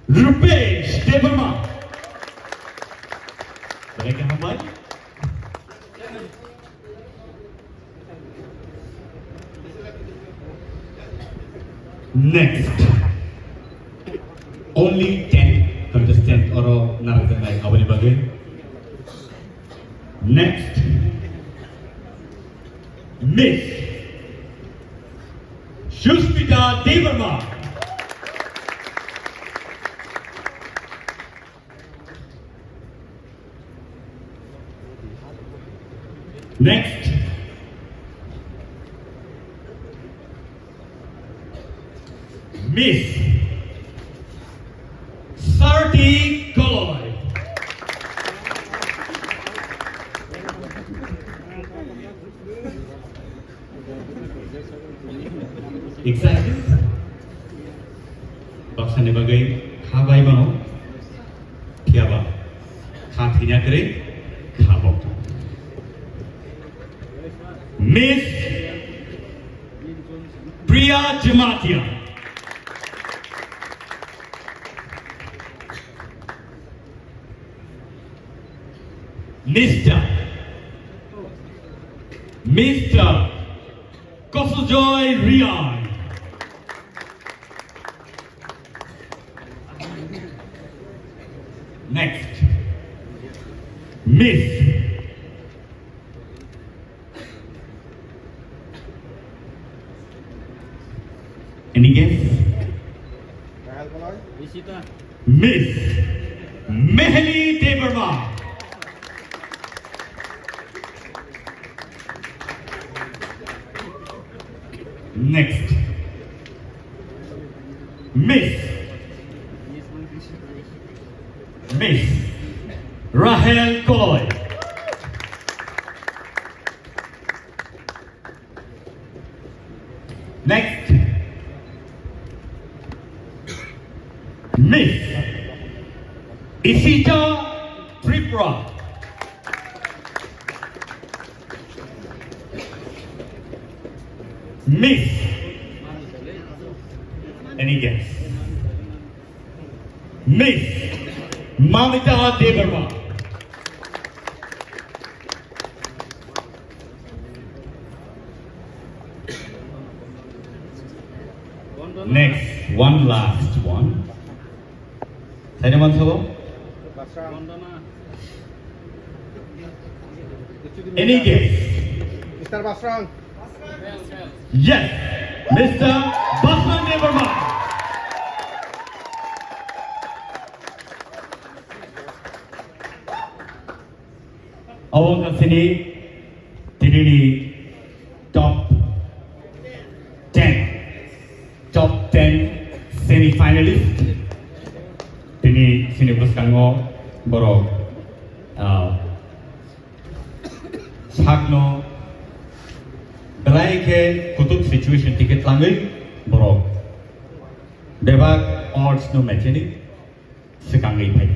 Rupesh Devarma. Mereka hambai. Next, only 10 contestants or narasangay awali bagay. Next, Miss Shuspita Devarma. Next, Miss Sarti Koloy. Exactly. Baksane bagai khabai bano, khiaba, khathinya kare, khabo. Miss Priya Jamatia. Mr. Kosojoy Rian. Next, Miss any guess? Miss Mehli Devarma. Next, Miss Rahel Koloy. Next, Miss Isita Tipra. Miss, any guess? Miss Mamita Devarma. Next, one last one. Anyone hello? Any guess? Mr. Basrang. Yes, Mr. Basman Devarma. Awang sini tinini top 10 semi-finalist. Tini sini bersekango borok sakno belai ke kutub situation tiket langai borok debak odds no match ini sekangai pai.